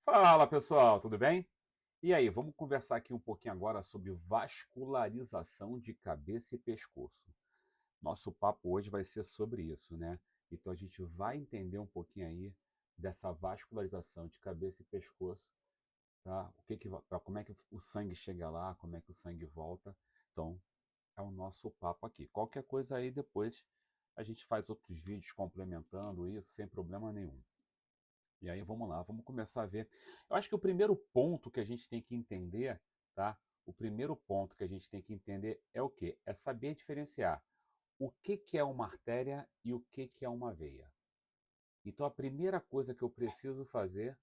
Fala pessoal, tudo bem? E aí, vamos conversar aqui um pouquinho agora sobre vascularização de cabeça e pescoço. Nosso papo hoje vai ser sobre isso, né? Então a gente vai entender um pouquinho aí dessa vascularização de cabeça e pescoço, tá? Como é que o sangue chega lá, como é que o sangue volta. Então, é o nosso papo aqui. Qualquer coisa aí depois a gente faz outros vídeos complementando isso sem problema nenhum. E aí vamos lá, vamos começar a ver. Eu acho que o primeiro ponto que a gente tem que entender, tá? O primeiro ponto que a gente tem que entender é o quê? É saber diferenciar o que que é uma artéria e o que que é uma veia. Então a primeira coisa que eu preciso fazer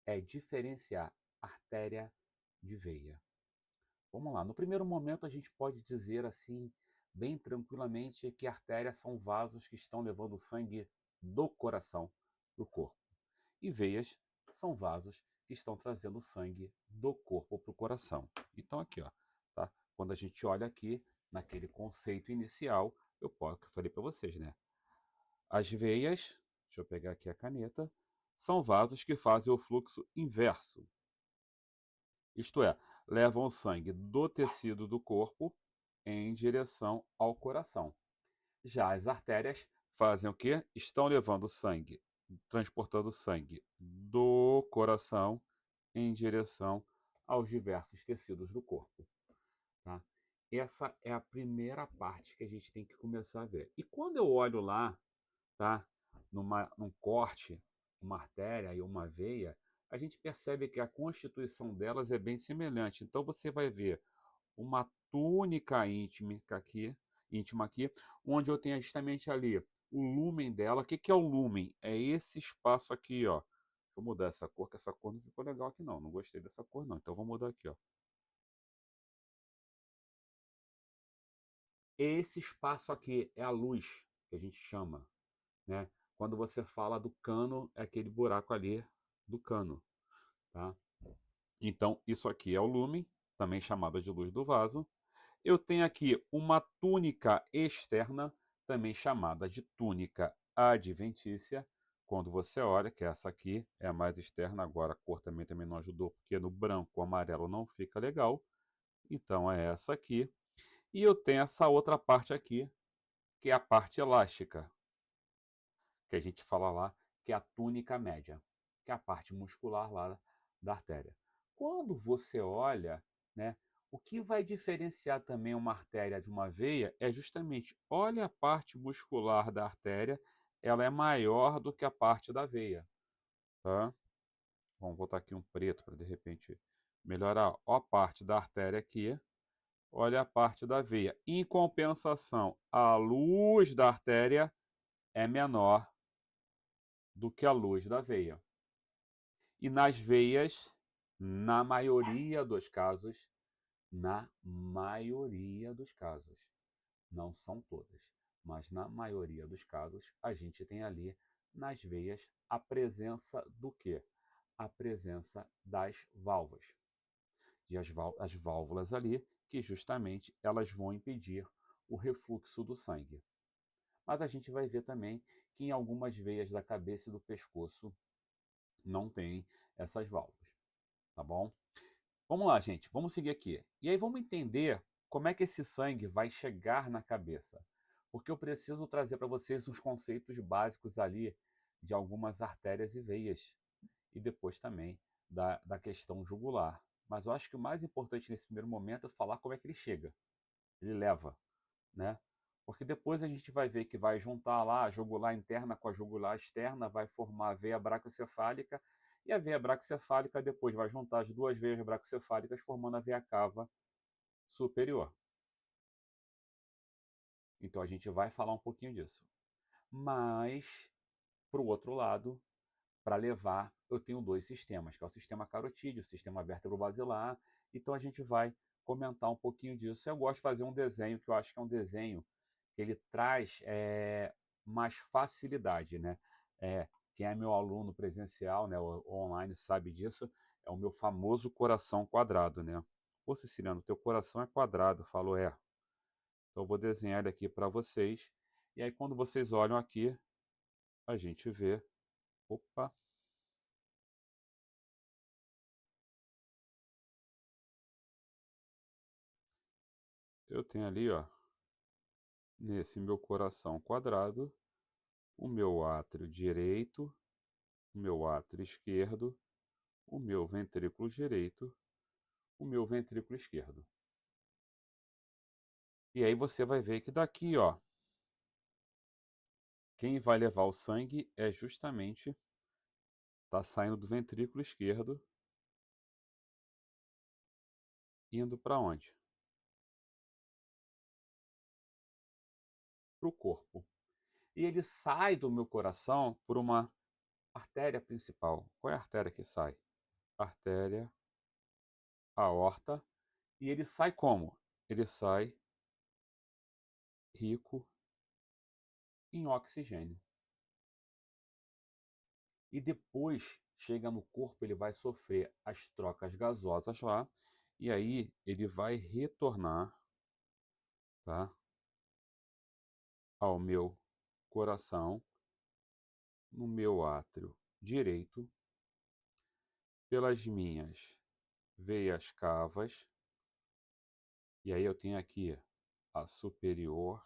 é diferenciar artéria de veia. Vamos lá, no primeiro momento a gente pode dizer assim, bem tranquilamente, que artérias são vasos que estão levando sangue do coração para o corpo. E veias são vasos que estão trazendo sangue do corpo para o coração. Então aqui, ó, tá? Quando a gente olha aqui naquele conceito inicial, que eu falei para vocês, né? As veias, deixa eu pegar aqui a caneta, são vasos que fazem o fluxo inverso. Isto é, levam o sangue do tecido do corpo em direção ao coração. Já as artérias fazem o quê? Estão levando sangue, transportando sangue do coração em direção aos diversos tecidos do corpo, tá? Essa é a primeira parte que a gente tem que começar a ver. E quando eu olho lá, tá? Num corte, uma artéria e uma veia, a gente percebe que a constituição delas é bem semelhante. Então você vai ver uma túnica íntima aqui, onde eu tenho justamente ali o lúmen dela. O que que é o lúmen? É esse espaço aqui, ó. Deixa eu mudar essa cor, que essa cor não ficou legal aqui não. Não gostei dessa cor não. Então vou mudar aqui, ó. Esse espaço aqui é a luz que a gente chama, né? Quando você fala do cano, é aquele buraco ali do cano, tá? Então isso aqui é o lúmen, também chamada de luz do vaso. Eu tenho aqui uma túnica externa, também chamada de túnica adventícia. Quando você olha, que essa aqui é a mais externa, agora a cor também não ajudou, porque no branco o amarelo não fica legal. Então é essa aqui. E eu tenho essa outra parte aqui, que é a parte elástica, que a gente fala lá, que é a túnica média, que é a parte muscular lá da artéria. Quando você olha, né, o que vai diferenciar também uma artéria de uma veia é justamente, olha a parte muscular da artéria, ela é maior do que a parte da veia, tá? Vamos botar aqui um preto para de repente melhorar. Ó a parte da artéria aqui, olha a parte da veia. Em compensação, a luz da artéria é menor do que a luz da veia. E nas veias, na maioria dos casos, não são todas, mas na maioria dos casos, a gente tem ali nas veias a presença do quê? A presença das válvulas. E as válvulas ali, que justamente elas vão impedir o refluxo do sangue. Mas a gente vai ver também que em algumas veias da cabeça e do pescoço não tem essas válvulas, tá bom? Vamos lá, gente, vamos seguir aqui. E aí vamos entender como é que esse sangue vai chegar na cabeça. Porque eu preciso trazer para vocês os conceitos básicos ali de algumas artérias e veias. E depois também da questão jugular. Mas eu acho que o mais importante nesse primeiro momento é falar como é que ele chega. Ele leva, né? Porque depois a gente vai ver que vai juntar lá a jugular interna com a jugular externa, vai formar a veia braquiocefálica, e a veia braquiocefálica depois vai juntar as duas veias braquiocefálicas, formando a veia cava superior. Então a gente vai falar um pouquinho disso. Mas, para o outro lado, para levar, eu tenho dois sistemas, que é o sistema carotídeo, o sistema vértebro-basilar. Então a gente vai comentar um pouquinho disso. Eu gosto de fazer um desenho, que eu acho que é um desenho que ele traz mais facilidade, né? Quem é meu aluno presencial, né, ou online, sabe disso, é o meu famoso coração quadrado, né? Pô, Siciliano, teu coração é quadrado. Eu falo, é. Então eu vou desenhar ele aqui para vocês. E aí quando vocês olham aqui, a gente vê, opa, eu tenho ali, ó, nesse meu coração quadrado, o meu átrio direito, o meu átrio esquerdo, o meu ventrículo direito, o meu ventrículo esquerdo. E aí você vai ver que daqui, ó, quem vai levar o sangue é justamente, tá saindo do ventrículo esquerdo, indo para onde? Para o corpo. E ele sai do meu coração por uma artéria principal. Qual é a artéria que sai? Artéria aorta. E ele sai como? Ele sai rico em oxigênio. E depois chega no corpo, ele vai sofrer as trocas gasosas lá, e aí ele vai retornar, tá, ao meu coração, no meu átrio direito, pelas minhas veias cavas, e aí eu tenho aqui a superior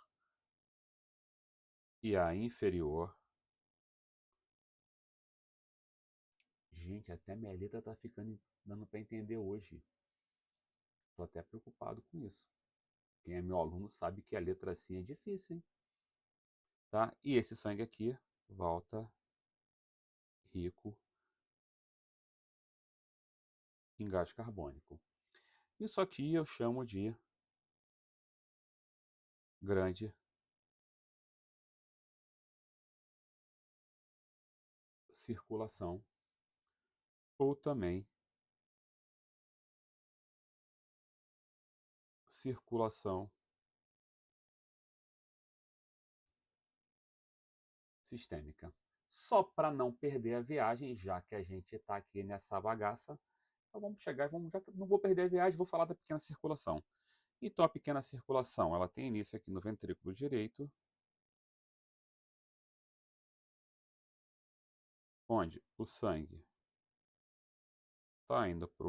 e a inferior. Gente, até minha letra tá ficando dando para entender hoje. Tô até preocupado com isso. Quem é meu aluno sabe que a letra assim é difícil, hein? Tá? E esse sangue aqui volta rico em gás carbônico. Isso aqui eu chamo de grande circulação, ou também circulação sistêmica. Só para não perder a viagem, já que a gente está aqui nessa bagaça, então vamos chegar e vamos, já não vou perder a viagem, vou falar da pequena circulação. Então a pequena circulação, ela tem início aqui no ventrículo direito, onde o sangue está indo para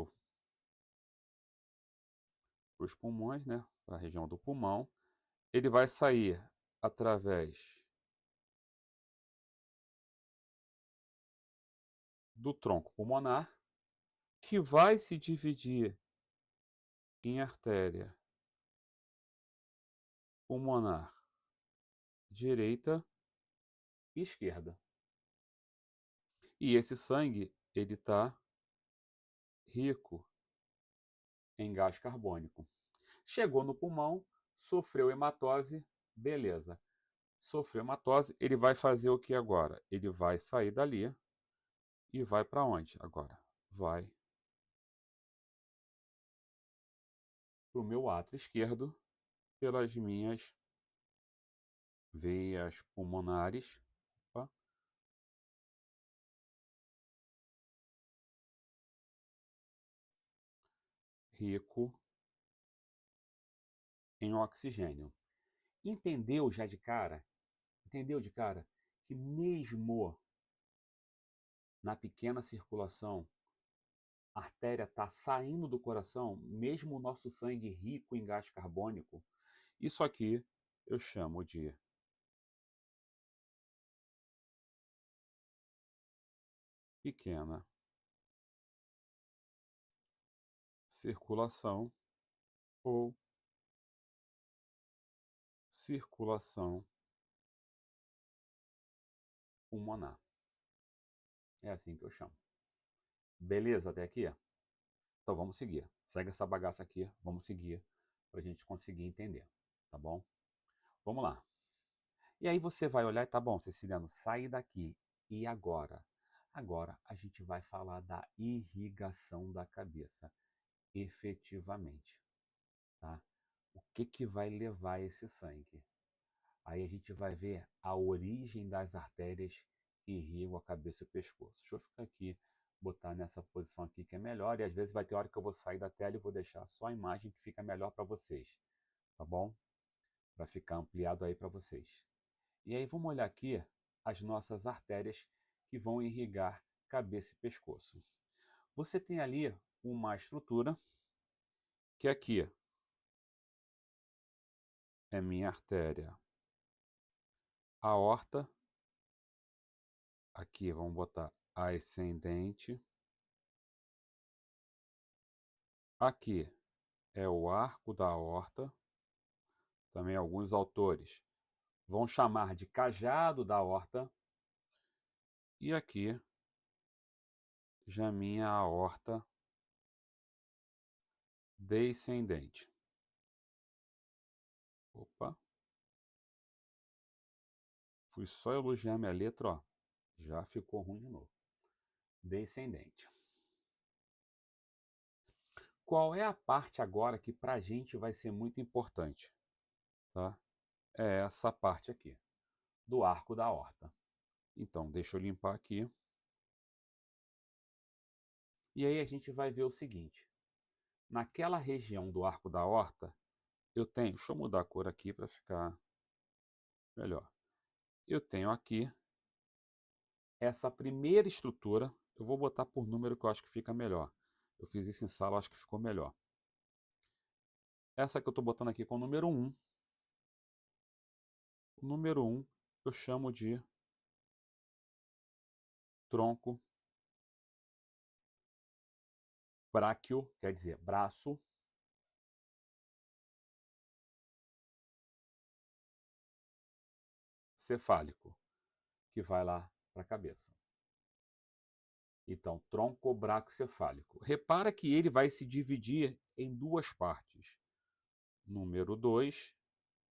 os pulmões, né, para a região do pulmão. Ele vai sair através do tronco pulmonar, que vai se dividir em artéria pulmonar direita e esquerda. E esse sangue, ele está rico em gás carbônico. Chegou no pulmão, sofreu hematose, beleza. Sofreu hematose, ele vai fazer o que agora? Ele vai sair dali e vai para onde agora? Vai para o meu átrio esquerdo, pelas minhas veias pulmonares. Opa, rico em oxigênio. Entendeu já de cara? Entendeu de cara que mesmo na pequena circulação, a artéria está saindo do coração, mesmo o nosso sangue rico em gás carbônico? Isso aqui eu chamo de pequena circulação ou circulação pulmonar. É assim que eu chamo. Beleza até aqui? Então vamos seguir. Segue essa bagaça aqui, vamos seguir para a gente conseguir entender, tá bom? Vamos lá. E aí você vai olhar e tá bom, Ceciliano, sai daqui. E agora? Agora a gente vai falar da irrigação da cabeça, efetivamente, tá? O que que vai levar esse sangue? Aí a gente vai ver a origem das artérias que irrigam a cabeça e o pescoço. Deixa eu ficar aqui, botar nessa posição aqui que é melhor, e às vezes vai ter hora que eu vou sair da tela e vou deixar só a imagem que fica melhor para vocês, tá bom? Para ficar ampliado aí para vocês. E aí vamos olhar aqui as nossas artérias que vão irrigar cabeça e pescoço. Você tem ali uma estrutura que aqui é minha artéria aorta. Aqui vamos botar ascendente. Aqui é o arco da aorta. Também alguns autores vão chamar de cajado da aorta. E aqui já minha aorta descendente. Opa. Fui só elogiar minha letra, ó. Já ficou ruim de novo. Descendente. Qual é a parte agora que para a gente vai ser muito importante? Tá? É essa parte aqui, do arco da aorta. Então, deixa eu limpar aqui. E aí a gente vai ver o seguinte. Naquela região do arco da aorta, eu tenho... Deixa eu mudar a cor aqui para ficar melhor. Eu tenho aqui essa primeira estrutura. Eu vou botar por número que eu acho que fica melhor. Eu fiz isso em sala, eu acho que ficou melhor. Essa que eu estou botando aqui com o número 1. O número 1 eu chamo de tronco bráquio, quer dizer, braço cefálico, que vai lá para a cabeça. Então, tronco braquiocefálico. Repara que ele vai se dividir em duas partes, número 2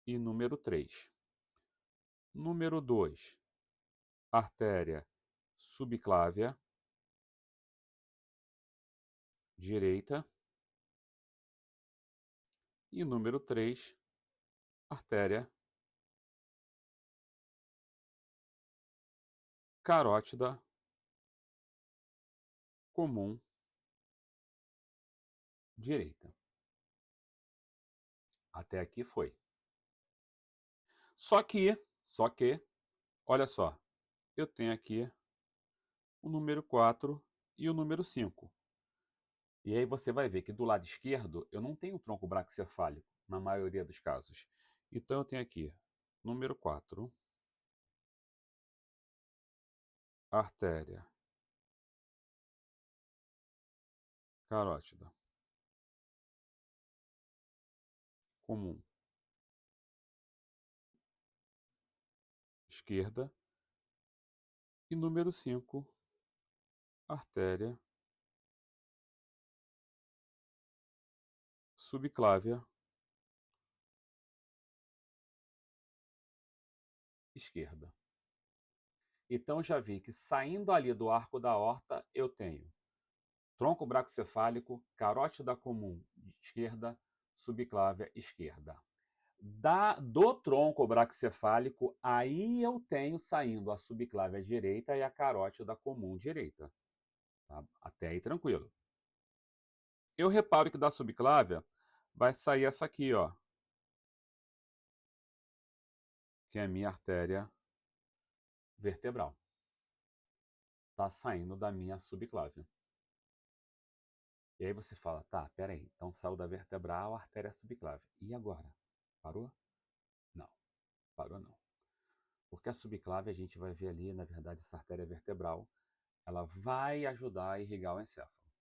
e número 3. Número 2, artéria subclávia direita. E número 3, artéria carótida comum direita. Até aqui foi. Só que, olha só, eu tenho aqui o número 4 e o número 5. E aí você vai ver que do lado esquerdo eu não tenho tronco braquicefálico, na maioria dos casos. Então eu tenho aqui, número 4, artéria carótida comum esquerda. E número 5, artéria subclávia esquerda. Então já vi que saindo ali do arco da aorta eu tenho tronco braquicefálico, carótida comum esquerda, subclávia esquerda. Do tronco braquicefálico, aí eu tenho saindo a subclávia direita e a carótida comum direita. Tá? Até aí tranquilo. Eu reparo que da subclávia vai sair essa aqui, ó, que é a minha artéria vertebral. Tá saindo da minha subclávia. E aí você fala, tá, peraí, então saiu da vertebral a artéria subclávia. E agora? Parou? Não, parou não. Porque a subclávia a gente vai ver ali, na verdade, essa artéria vertebral, ela vai ajudar a irrigar o encéfalo.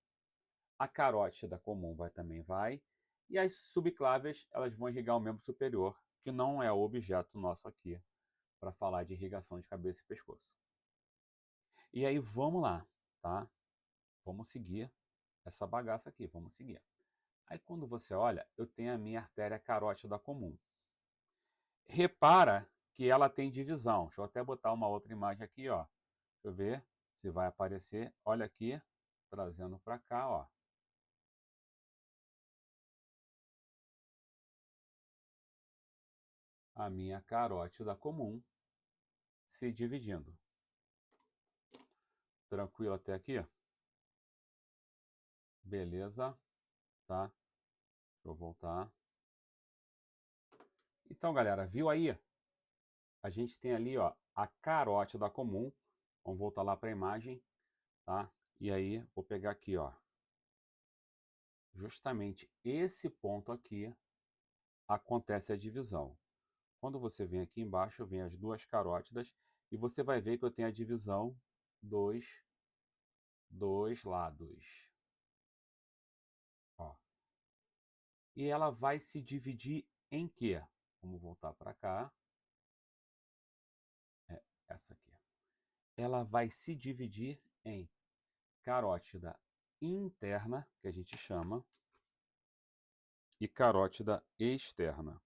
A carótida comum também vai, e as subclávias elas vão irrigar o membro superior, que não é o objeto nosso aqui para falar de irrigação de cabeça e pescoço. E aí vamos lá, tá? Vamos seguir essa bagaça aqui, vamos seguir. Aí quando você olha, eu tenho a minha artéria carótida comum. Repara que ela tem divisão. Deixa eu até botar uma outra imagem aqui, ó. Deixa eu ver se vai aparecer. Olha aqui, trazendo para cá, ó. A minha carótida comum se dividindo. Tranquilo até aqui? Beleza, tá? Deixa eu voltar. Então, galera, viu aí? A gente tem ali, ó, a carótida comum. Vamos voltar lá para a imagem, tá? E aí, vou pegar aqui, ó. Justamente esse ponto aqui acontece a divisão. Quando você vem aqui embaixo, vem as duas carótidas e você vai ver que eu tenho a divisão dos lados. Ó. E ela vai se dividir em quê? Vamos voltar para cá. É essa aqui. Ela vai se dividir em carótida interna, que a gente chama, e carótida externa.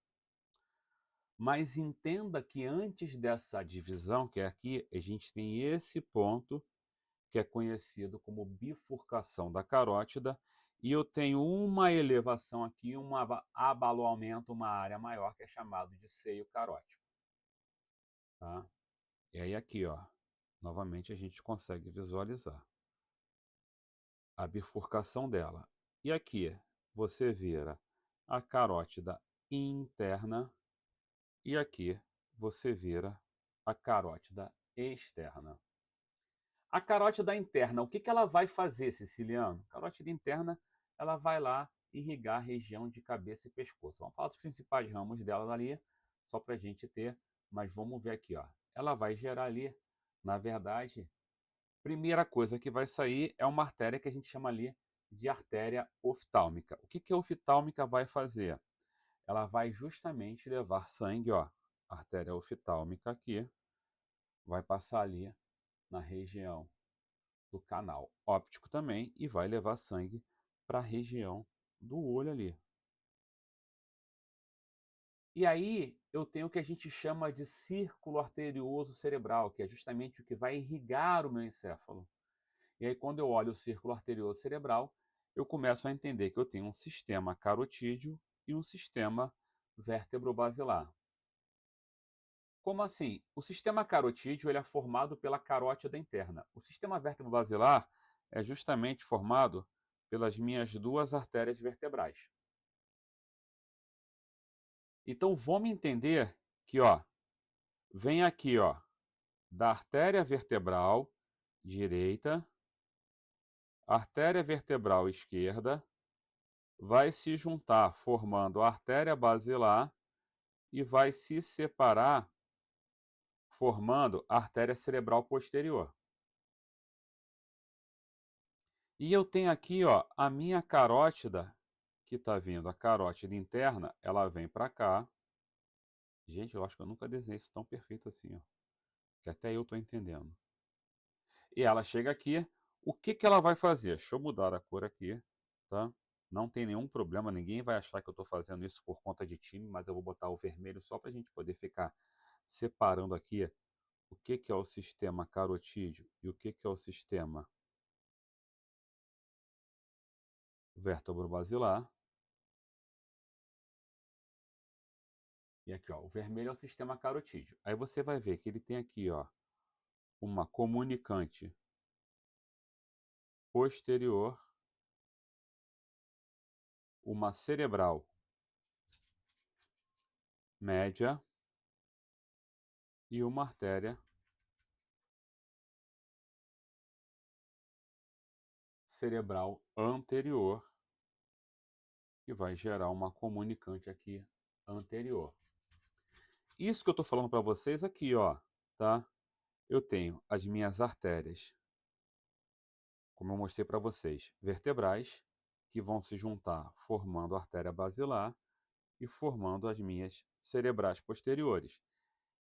Mas entenda que antes dessa divisão, que é aqui, a gente tem esse ponto, que é conhecido como bifurcação da carótida, e eu tenho uma elevação aqui, um abaloamento, uma área maior, que é chamado de seio carótico. Tá? E aí aqui, ó, novamente a gente consegue visualizar a bifurcação dela. E aqui você vira a carótida interna e aqui você vira a carótida externa. A carótida interna, o que ela vai fazer, Siciliano? A carótida interna, ela vai lá irrigar a região de cabeça e pescoço. Vamos falar dos principais ramos dela ali, só para a gente ter, mas vamos ver aqui, ó. Ela vai gerar ali, na verdade, primeira coisa que vai sair é uma artéria que a gente chama ali de artéria oftálmica. O que a oftálmica vai fazer? Ela vai justamente levar sangue, ó, artéria oftálmica aqui, vai passar ali na região do canal óptico também e vai levar sangue para a região do olho ali. E aí eu tenho o que a gente chama de círculo arterioso cerebral, que é justamente o que vai irrigar o meu encéfalo. E aí quando eu olho o círculo arterioso cerebral, eu começo a entender que eu tenho um sistema carotídeo e um sistema vértebro-basilar. Como assim? O sistema carotídeo ele é formado pela carótida interna. O sistema vértebro-basilar é justamente formado pelas minhas duas artérias vertebrais. Então vamos entender que, ó, vem aqui, ó, da artéria vertebral direita, artéria vertebral esquerda, vai se juntar formando a artéria basilar e vai se separar formando a artéria cerebral posterior. E eu tenho aqui, ó, a minha carótida, que está vindo, a carótida interna, ela vem para cá. Gente, eu acho que eu nunca desenhei isso tão perfeito assim, ó, que até eu estou entendendo. E ela chega aqui, o que ela vai fazer? Deixa eu mudar a cor aqui, tá? Não tem nenhum problema, ninguém vai achar que eu estou fazendo isso por conta de time, mas eu vou botar o vermelho só para a gente poder ficar separando aqui o que é o sistema carotídeo e o que é o sistema vértebro-basilar. E aqui, ó, o vermelho é o sistema carotídeo. Aí você vai ver que ele tem aqui, ó, uma comunicante posterior, uma cerebral média e uma artéria cerebral anterior, que vai gerar uma comunicante aqui anterior. Isso que eu estou falando para vocês aqui, ó, tá? Eu tenho as minhas artérias, como eu mostrei para vocês, vertebrais, que vão se juntar formando a artéria basilar e formando as minhas cerebrais posteriores.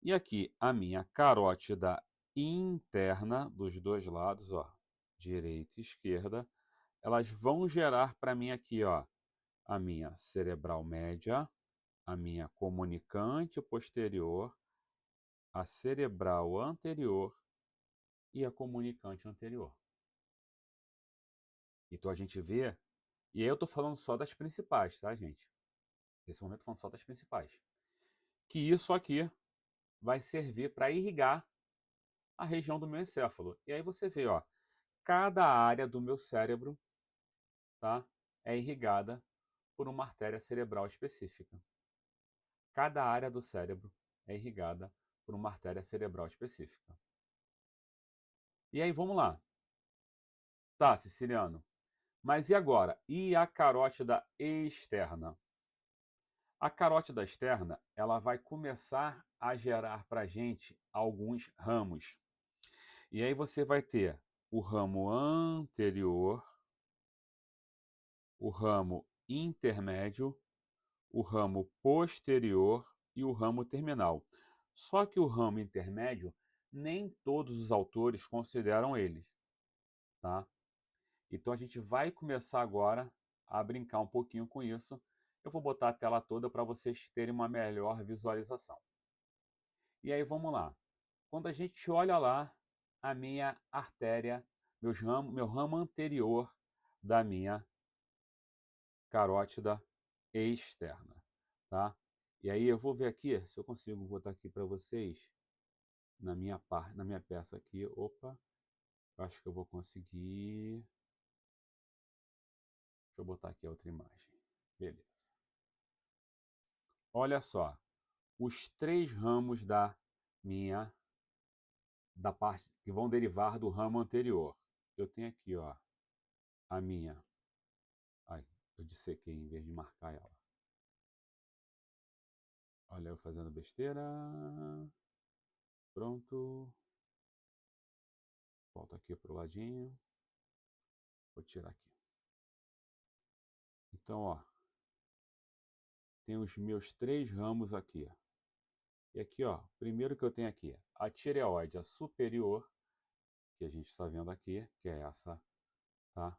E aqui a minha carótida interna dos dois lados, ó, direita e esquerda, elas vão gerar para mim aqui, ó, a minha cerebral média, a minha comunicante posterior, a cerebral anterior e a comunicante anterior. Então a gente vê, e aí eu estou falando só das principais, tá, gente? Nesse momento eu tô falando só das principais. Que isso aqui vai servir para irrigar a região do meu encéfalo. E aí você vê, ó, cada área do meu cérebro, tá, é irrigada por uma artéria cerebral específica. Cada área do cérebro é irrigada por uma artéria cerebral específica. E aí vamos lá. Tá, Siciliano. Mas e agora? E a carótida externa? A carótida externa, ela vai começar a gerar para a gente alguns ramos. E aí você vai ter o ramo anterior, o ramo intermédio, o ramo posterior e o ramo terminal. Só que o ramo intermédio, nem todos os autores consideram ele, tá? Então a gente vai começar agora a brincar um pouquinho com isso. Eu vou botar a tela toda para vocês terem uma melhor visualização. E aí vamos lá. Quando a gente olha lá a minha artéria, meu ramo anterior da minha carótida externa, tá? E aí eu vou ver aqui se eu consigo botar aqui para vocês na minha peça aqui. Opa, eu acho que eu vou conseguir. Deixa eu botar aqui a outra imagem. Beleza. Olha só, os três ramos da parte que vão derivar do ramo anterior. Eu tenho aqui, ó, a minha. Ai, eu dissequei em vez de marcar ela. Olha eu fazendo besteira. Pronto. Volto aqui pro ladinho. Vou tirar aqui. Então, ó, tem os meus três ramos aqui. E aqui, ó, primeiro que eu tenho aqui, a tireoide superior, que a gente está vendo aqui, que é essa, tá?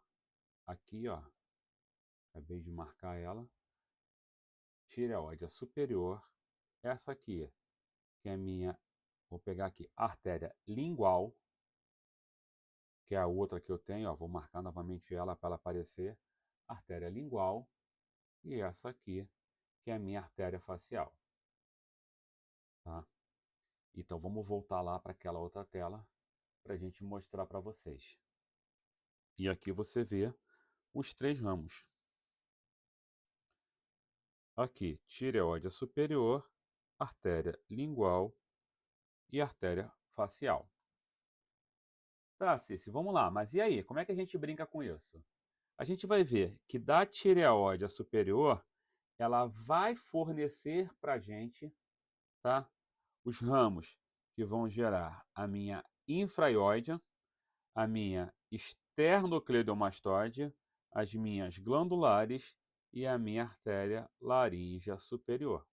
Aqui, ó, acabei de marcar ela. Tireoide superior. Essa aqui, que é a minha, vou pegar aqui, artéria lingual, que é a outra que eu tenho, ó, vou marcar novamente ela para ela aparecer. Artéria lingual. E essa aqui, que é a minha artéria facial, tá? Então vamos voltar lá para aquela outra tela para a gente mostrar para vocês. E aqui você vê os três ramos. Aqui, tireoide superior, artéria lingual e artéria facial. Tá, Cici, vamos lá. Mas e aí, como é que a gente brinca com isso? A gente vai ver que da tireoide superior, ela vai fornecer para a gente, tá, os ramos que vão gerar a minha infraioide, a minha esternocleidomastoide, as minhas glandulares e a minha artéria laríngea superior.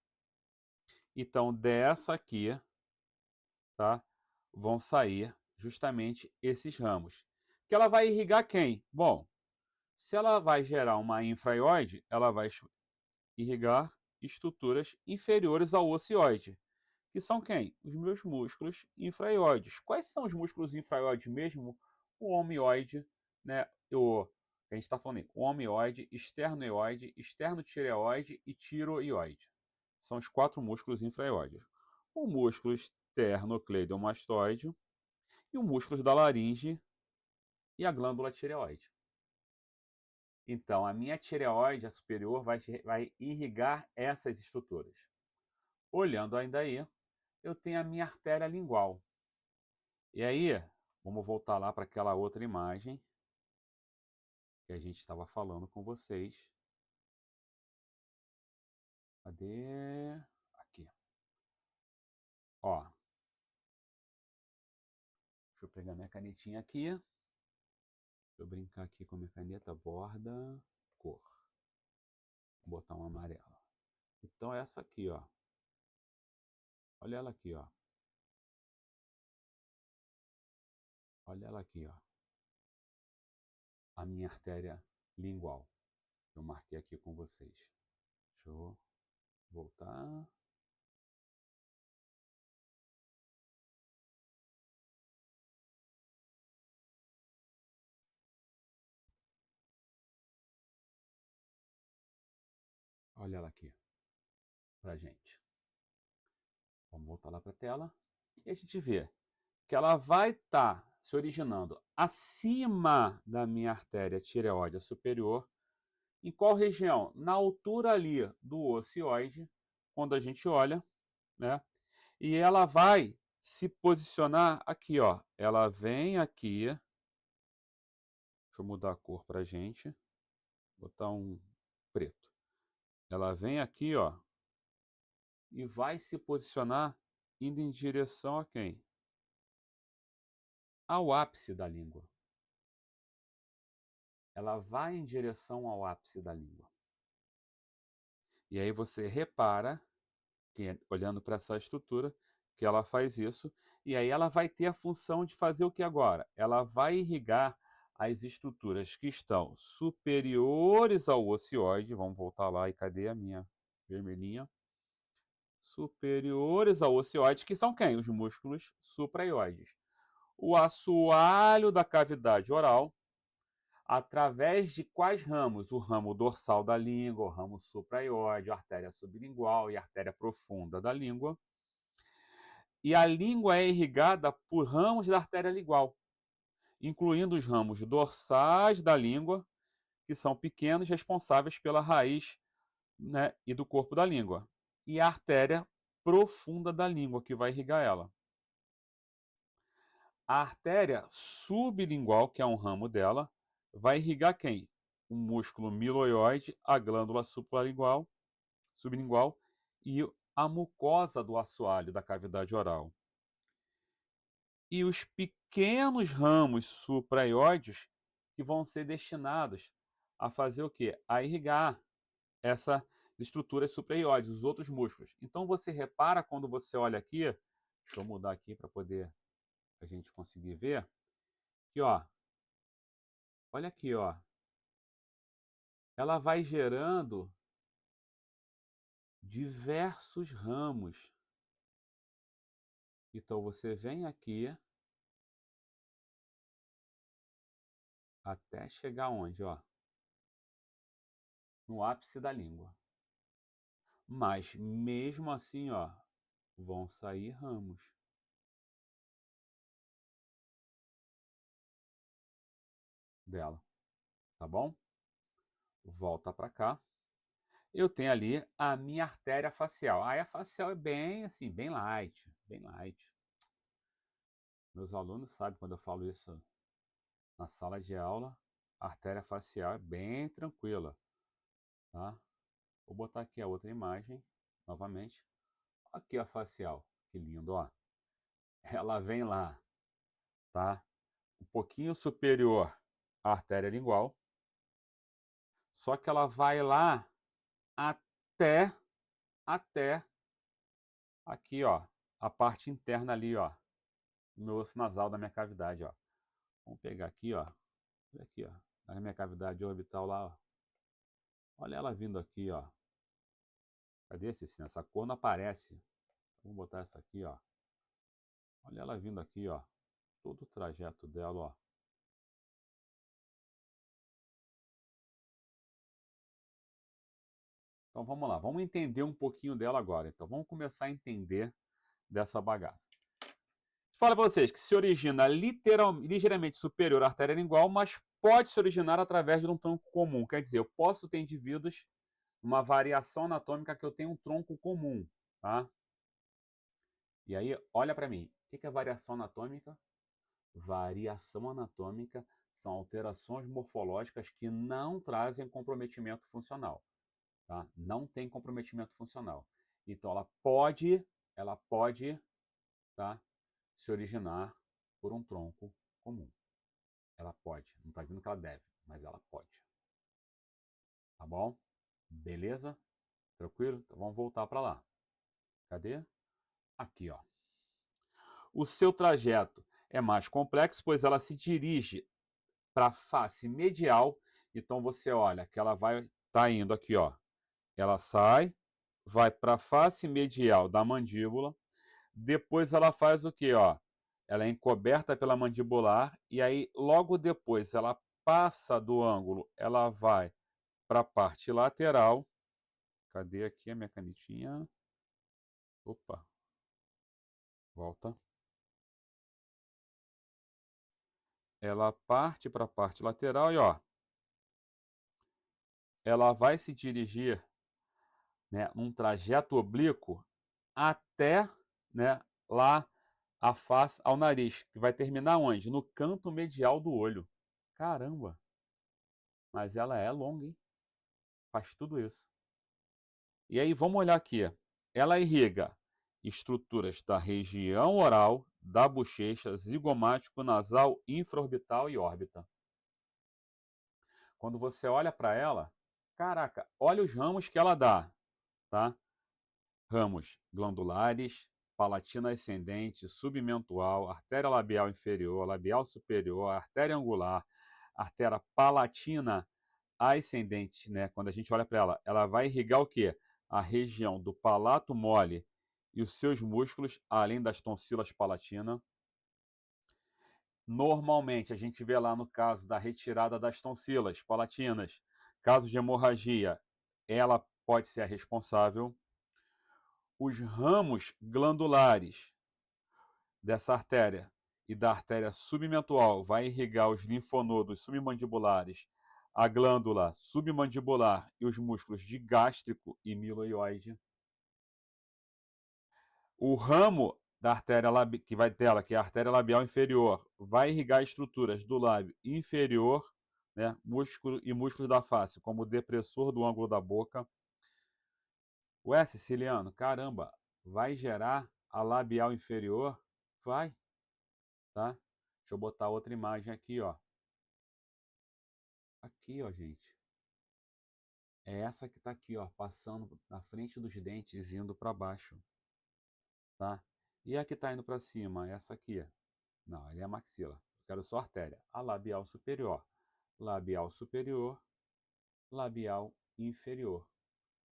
Então, dessa aqui, tá, vão sair justamente esses ramos. Que ela vai irrigar quem? Bom, se ela vai gerar uma infraioide, ela vai irrigar estruturas inferiores ao ocioide, que são quem? Os meus músculos infraioides. Quais são os músculos infraioides mesmo? O omioide, né? A gente está falando aí, o omioide, esternoioide, esternotireoide e tiroioide. São os quatro músculos infraioides. O músculo esternocleidomastoide e o músculo da laringe e a glândula tireoide. Então, a minha tireoide, a superior, vai irrigar essas estruturas. Olhando ainda aí, eu tenho a minha artéria lingual. E aí, vamos voltar lá para aquela outra imagem que a gente estava falando com vocês. Cadê? Aqui. Ó. Deixa eu pegar minha canetinha aqui. Deixa eu brincar aqui com a minha caneta, borda, cor. Vou botar uma amarela. Então, essa aqui, ó. Olha ela aqui, ó. Olha ela aqui, ó. A minha artéria lingual. Eu marquei aqui com vocês. Deixa eu voltar. Olha ela aqui pra gente. Vamos voltar lá para a tela. E a gente vê que ela vai estar se originando acima da minha artéria tireoide superior. Em qual região? Na altura ali do ocioide, quando a gente olha, né? E ela vai se posicionar aqui, ó. Ela vem aqui. Deixa eu mudar a cor pra gente. Botar um preto. Ela vem aqui, ó, e vai se posicionar indo em direção a quem? Ao ápice da língua. Ela vai em direção ao ápice da língua. E aí você repara, que, olhando para essa estrutura, que ela faz isso, e aí ela vai ter a função de fazer o que agora? Ela vai irrigar as estruturas que estão superiores ao ocioide, vamos voltar lá, e cadê a minha vermelhinha? Superiores ao ocioide, que são quem? Os músculos supraioides. O assoalho da cavidade oral, através de quais ramos? O ramo dorsal da língua, o ramo supraioide, a artéria sublingual e a artéria profunda da língua. E a língua é irrigada por ramos da artéria lingual, incluindo os ramos dorsais da língua, que são pequenos, responsáveis pela raiz, né, e do corpo da língua. E a artéria profunda da língua, que vai irrigar ela. A artéria sublingual, que é um ramo dela, vai irrigar quem? O músculo miloioide, a glândula supralingual, sublingual e a mucosa do assoalho da cavidade oral. E os pequenos ramos supraioides que vão ser destinados a fazer o quê? A irrigar essa estrutura supraioides, os outros músculos. Então você repara quando você olha aqui, deixa eu mudar aqui para poder a gente conseguir ver, que ó, olha aqui, ó, ela vai gerando diversos ramos. Então você vem aqui até chegar onde, ó? No ápice da língua. Mas mesmo assim, ó, vão sair ramos dela, tá bom? Volta para cá. Eu tenho ali a minha artéria facial. Aí a facial é bem assim, bem light, bem light. Meus alunos sabem quando eu falo isso na sala de aula, a artéria facial é bem tranquila, tá? Vou botar aqui a outra imagem, novamente. Aqui a facial, que lindo, ó. Ela vem lá, tá? Um pouquinho superior à artéria lingual, só que ela vai lá até aqui, ó, a parte interna ali, ó, no meu osso nasal da minha cavidade, ó. Vamos pegar aqui, ó. Olha aqui, ó, na minha cavidade orbital lá, ó. Olha ela vindo aqui, ó. Cadê esse? Essa cor não aparece. Vamos botar essa aqui, ó. Olha ela vindo aqui, ó. Todo o trajeto dela, ó. Então vamos lá, vamos entender um pouquinho dela agora. Então vamos começar a entender dessa bagaça. Fala para vocês que se origina ligeiramente superior à artéria lingual, mas pode se originar através de um tronco comum. Quer dizer, eu posso ter indivíduos, uma variação anatômica que eu tenho um tronco comum, tá? E aí, olha para mim, o que é variação anatômica? Variação anatômica são alterações morfológicas que não trazem comprometimento funcional, tá? Não tem comprometimento funcional. Então, ela pode, tá, se originar por um tronco comum. Ela pode. Não está dizendo que ela deve, mas ela pode. Tá bom? Beleza? Tranquilo? Então vamos voltar para lá. Cadê? Aqui, ó. O seu trajeto é mais complexo, pois ela se dirige para a face medial. Então você olha que ela vai tá indo aqui, ó. Ela sai, vai para a face medial da mandíbula. Depois ela faz o quê, ó? Ela é encoberta pela mandibular e aí logo depois ela passa do ângulo, ela vai para a parte lateral. Cadê aqui a minha canetinha? Opa, volta. Ela parte para a parte lateral e ó, ela vai se dirigir, né, num trajeto oblíquo até, né, lá a face ao nariz, que vai terminar onde? No canto medial do olho. Caramba! Mas ela é longa, hein? Faz tudo isso. E aí, vamos olhar aqui. Ela irriga estruturas da região oral, da bochecha, zigomático, nasal, infraorbital e órbita. Quando você olha para ela, caraca, olha os ramos que ela dá, tá? Ramos glandulares, palatina ascendente, submentual, artéria labial inferior, labial superior, artéria angular, artéria palatina ascendente, né? Quando a gente olha para ela vai irrigar o quê? A região do palato mole e os seus músculos, além das tonsilas palatina. Normalmente, a gente vê lá no caso da retirada das tonsilas palatinas, caso de hemorragia, ela pode ser a responsável. Os ramos glandulares dessa artéria e da artéria submentual vai irrigar os linfonodos submandibulares, a glândula submandibular e os músculos de gástrico e miloioide. O ramo da artéria que vai dela, que é a artéria labial inferior, vai irrigar estruturas do lábio inferior, né, músculo e músculos da face, como o depressor do ângulo da boca. Ué, Siciliano, caramba, vai gerar a labial inferior? Vai, tá? Deixa eu botar outra imagem aqui, ó. Aqui, ó, gente. É essa que tá aqui, ó, passando na frente dos dentes, indo para baixo, tá? E a que tá indo para cima, essa aqui. Não, ali é a maxila. Eu quero só artéria. A labial superior. Labial superior, labial inferior.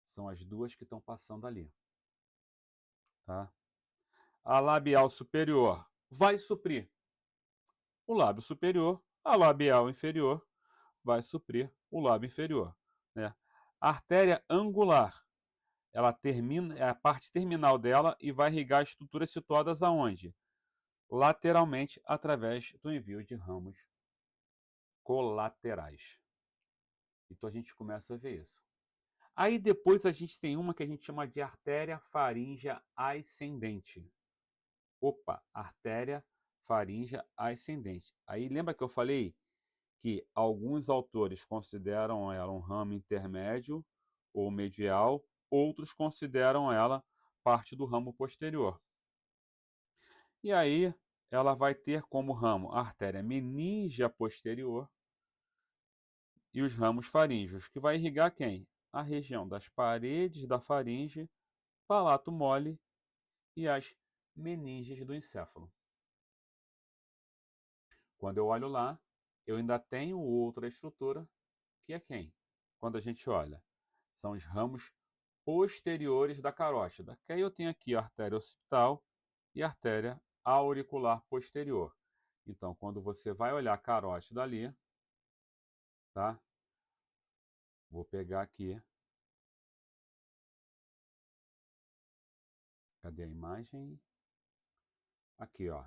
São as duas que estão passando ali, tá? A labial superior vai suprir o lábio superior, a labial inferior vai suprir o lábio inferior, né? A artéria angular, ela termina, é a parte terminal dela e vai irrigar estruturas situadas aonde? Lateralmente, através do envio de ramos colaterais. Então a gente começa a ver isso. Aí depois a gente tem uma que a gente chama de artéria faríngea ascendente. Opa, artéria faríngea ascendente. Aí lembra que eu falei que alguns autores consideram ela um ramo intermédio ou medial, outros consideram ela parte do ramo posterior. E aí ela vai ter como ramo a artéria meníngea posterior e os ramos faríngeos, que vai irrigar quem? A região das paredes da faringe, palato mole e as meninges do encéfalo. Quando eu olho lá, eu ainda tenho outra estrutura, que é quem? Quando a gente olha, são os ramos posteriores da carótida, que aí eu tenho aqui a artéria occipital e a artéria auricular posterior. Então, quando você vai olhar a carótida ali, tá? Vou pegar aqui. Cadê a imagem? Aqui, ó.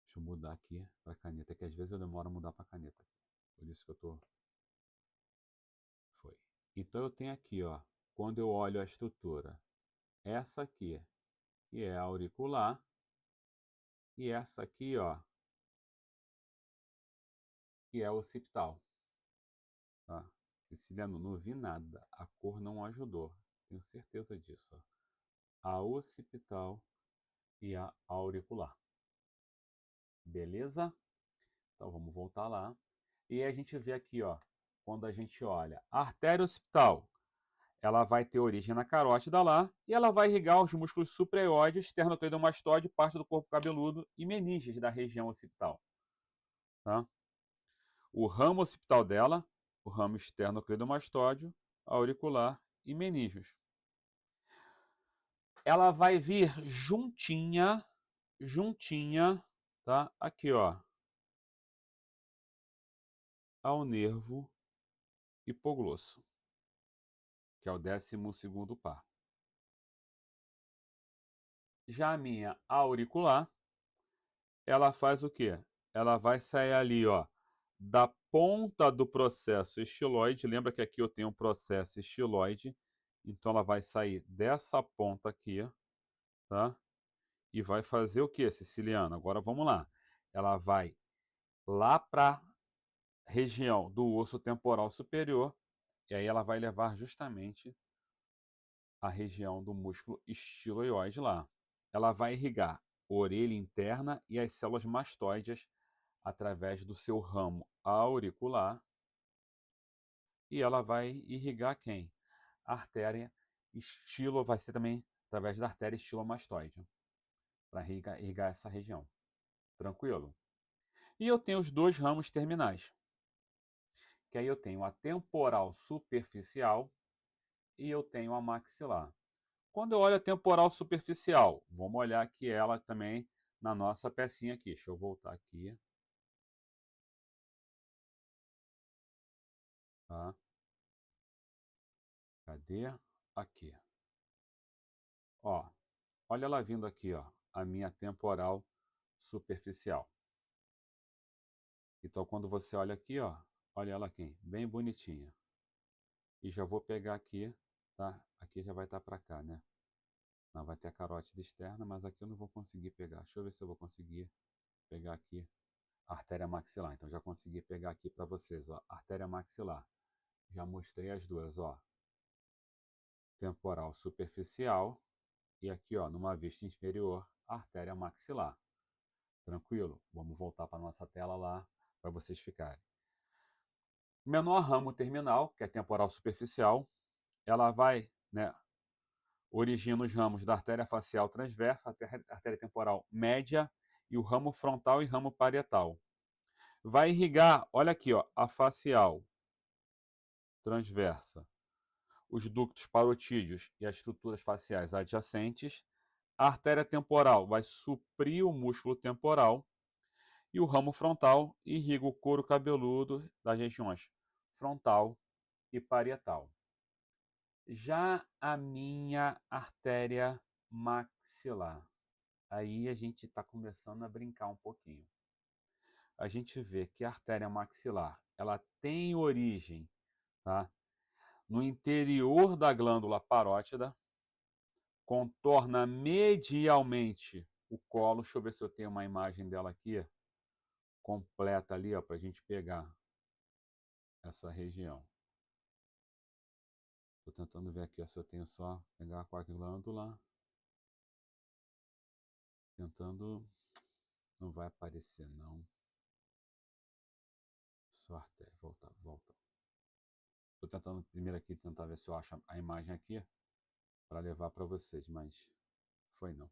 Deixa eu mudar aqui para caneta, que às vezes eu demoro a mudar para caneta. Por isso que eu tô... Foi. Então eu tenho aqui, ó, quando eu olho a estrutura, essa aqui, que é a auricular, e essa aqui, ó, que é a occipital. Tá? Siciliano, não vi nada. A cor não ajudou. Tenho certeza disso. Ó. A occipital e a auricular. Beleza? Então vamos voltar lá. E aí a gente vê aqui, ó, quando a gente olha a artéria occipital, ela vai ter origem na carótida lá e ela vai irrigar os músculos supraioide, esternocleidomastoide, parte do corpo cabeludo e meninges da região occipital. Tá? O ramo occipital dela, o ramo esternocleidomastóide, auricular e meninges. Ela vai vir juntinha, tá? Aqui, ó, ao nervo hipoglosso, que é o 12º par. Já a minha auricular, ela faz o quê? Ela vai sair ali, ó, da ponta do processo estiloide. Lembra que aqui eu tenho um processo estiloide, então ela vai sair dessa ponta aqui, tá? E vai fazer o que, Siciliano? Agora vamos lá. Ela vai lá para região do osso temporal superior, e aí ela vai levar justamente a região do músculo estiloiode lá. Ela vai irrigar a orelha interna e as células mastoides através do seu ramo auricular. E ela vai irrigar quem? A artéria vai ser também através da artéria estilomastoide, para irrigar essa região. Tranquilo? E eu tenho os dois ramos terminais, que aí eu tenho a temporal superficial e eu tenho a maxilar. Quando eu olho a temporal superficial, vamos olhar aqui ela também na nossa pecinha aqui. Deixa eu voltar aqui. Tá? Cadê? Aqui. Ó, olha ela vindo aqui, ó, a minha temporal superficial. Então, quando você olha aqui, ó, olha ela aqui, bem bonitinha. E já vou pegar aqui, tá? Aqui já vai estar para cá, né? Não vai ter a carótida externa, mas aqui eu não vou conseguir pegar. Deixa eu ver se eu vou conseguir pegar aqui a artéria maxilar. Então, já consegui pegar aqui para vocês, ó, artéria maxilar. Já mostrei as duas, ó. Temporal superficial e aqui, ó, numa vista inferior, artéria maxilar. Tranquilo? Vamos voltar para nossa tela lá para vocês ficarem. Menor ramo terminal, que é temporal superficial, ela vai, né, origina os ramos da artéria facial transversa, artéria temporal média e o ramo frontal e ramo parietal. Vai irrigar, olha aqui, ó, a facial transversa, os ductos parotídeos e as estruturas faciais adjacentes. A artéria temporal vai suprir o músculo temporal e o ramo frontal irriga o couro cabeludo das regiões frontal e parietal. Já a minha artéria maxilar, aí a gente está começando a brincar um pouquinho. A gente vê que a artéria maxilar, ela tem origem, tá, no interior da glândula parótida, contorna medialmente o colo. Deixa eu ver se eu tenho uma imagem dela aqui, completa ali, para a gente pegar essa região. Estou tentando ver aqui, ó, se eu tenho só pegar com a glândula. Tentando, não vai aparecer não. Só artéria, volta, volta. Estou tentando primeiro aqui, tentar ver se eu acho a imagem aqui para levar para vocês, mas foi não.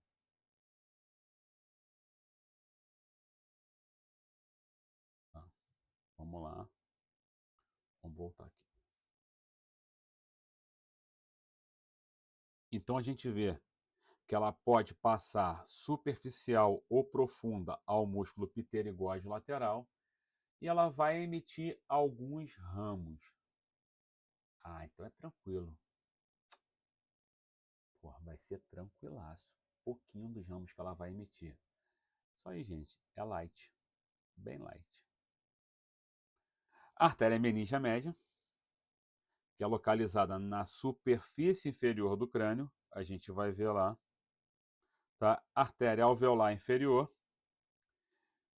Tá. Vamos lá. Vamos voltar aqui. Então a gente vê que ela pode passar superficial ou profunda ao músculo pterigóide lateral e ela vai emitir alguns ramos. Ah, então é tranquilo. Porra, vai ser tranquilaço. Pouquinho dos ramos que ela vai emitir. Isso aí, gente, é light. Bem light. A artéria meningia média, que é localizada na superfície inferior do crânio, a gente vai ver lá. Tá? Artéria alveolar inferior,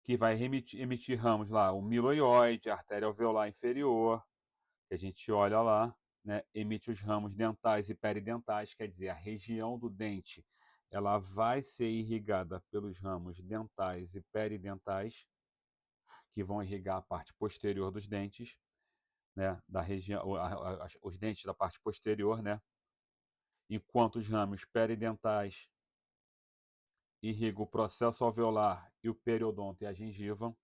que vai emitir ramos lá, o miloioide, a artéria alveolar inferior, que a gente olha lá, né, emite os ramos dentais e peridentais, quer dizer, a região do dente, ela vai ser irrigada pelos ramos dentais e peridentais, que vão irrigar a parte posterior dos dentes, né, da região, os dentes da parte posterior, né, enquanto os ramos peridentais irrigam o processo alveolar e o periodonto e a gengiva.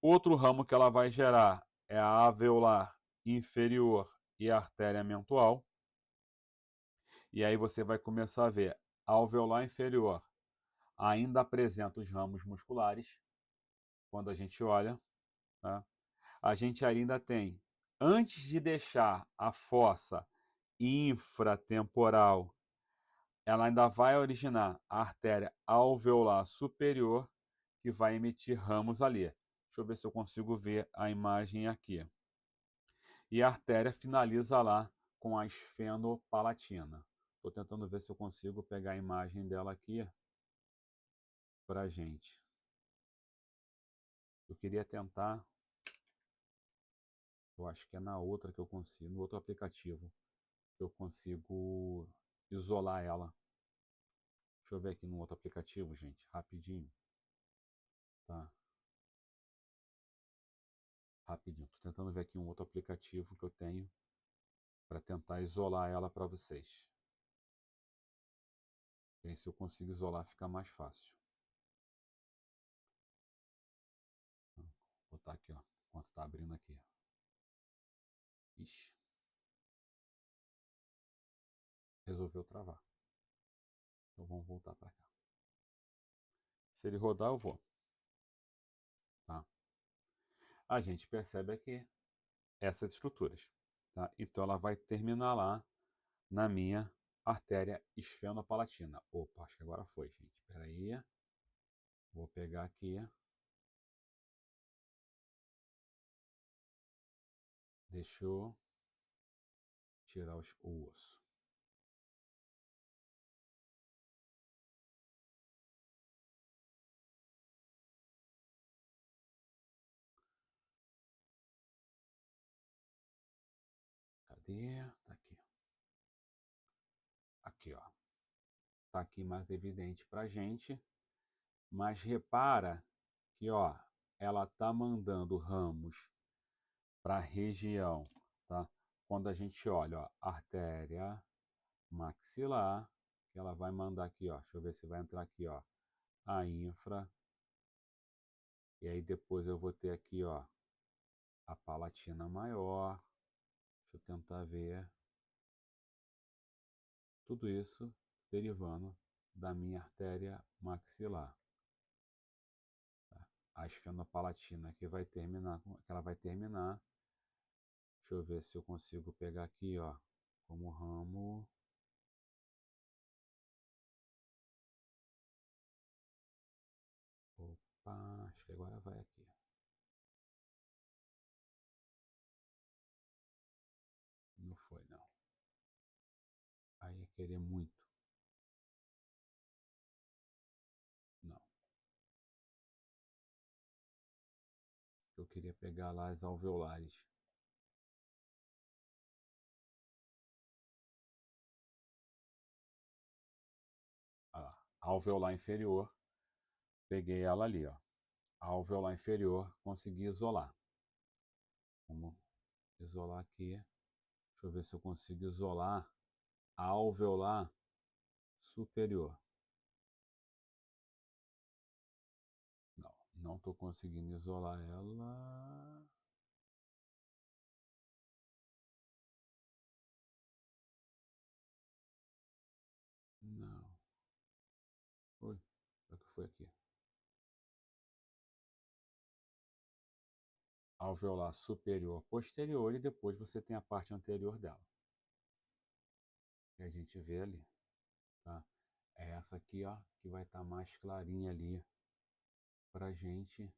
Outro ramo que ela vai gerar é a alveolar inferior e a artéria mentual. E aí você vai começar a ver a alveolar inferior ainda apresenta os ramos musculares, quando a gente olha. Tá? A gente ainda tem, antes de deixar a fossa infratemporal, ela ainda vai originar a artéria alveolar superior, que vai emitir ramos ali. Deixa eu ver se eu consigo ver a imagem aqui. E a artéria finaliza lá com a esfenopalatina. Estou tentando ver se eu consigo pegar a imagem dela aqui para gente. Eu queria tentar, eu acho que é na outra que eu consigo, no outro aplicativo. eu consigo isolar ela. Deixa eu ver aqui no outro aplicativo, gente, rapidinho, tá? Rapidinho. Tô tentando ver aqui um outro aplicativo que eu tenho para tentar isolar ela para vocês. E aí, se eu consigo isolar, fica mais fácil. Vou botar aqui, ó, enquanto tá abrindo aqui. Ixi, resolveu travar. Então vamos voltar para cá. Se ele rodar, eu vou. Tá? A gente percebe aqui essas estruturas. Tá? Então ela vai terminar lá na minha artéria esfenopalatina. Opa, acho que agora foi, gente. Espera aí. Vou pegar aqui. Deixa eu tirar o osso. Cadê? Tá aqui. Aqui, ó. Tá aqui mais evidente pra gente. Mas repara que, ó, ela tá mandando ramos para a região, tá? Quando a gente olha, ó, artéria maxilar, que ela vai mandar aqui, ó. Deixa eu ver se vai entrar aqui, ó, a infra. E aí depois eu vou ter aqui, ó, a palatina maior. Deixa eu tentar ver. Tudo isso derivando da minha artéria maxilar. Tá? A esfenopalatina que vai terminar, que ela vai terminar. Deixa eu ver se eu consigo pegar aqui, ó, como ramo. Opa, acho que agora vai aqui. Não foi, não. Aí é querer muito. Não. Eu queria pegar lá as alveolares. Ah, a alveolar inferior, peguei ela ali, ó. A alveolar inferior, consegui isolar. Vamos isolar aqui. Deixa eu ver se eu consigo isolar a alveolar superior. Não, não estou conseguindo isolar ela. Não. Oi, o que foi aqui? Alveolar superior, posterior e depois você tem a parte anterior dela. E a gente vê ali, tá? É essa aqui, ó, que vai estar mais clarinha ali pra gente.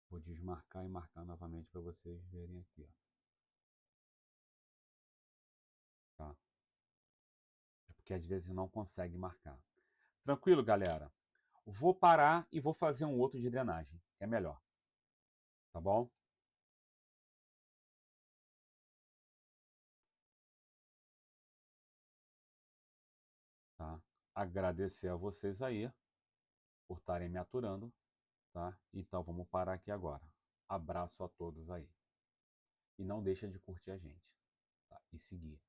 Vou desmarcar e marcar novamente para vocês verem aqui, ó. Tá? É porque às vezes não consegue marcar. Tranquilo, galera? Vou parar e vou fazer um outro de drenagem, que é melhor. Tá bom? Tá? Agradecer a vocês aí por estarem me aturando, tá? Então vamos parar aqui agora. Abraço a todos aí. E não deixa de curtir a gente, tá? E seguir.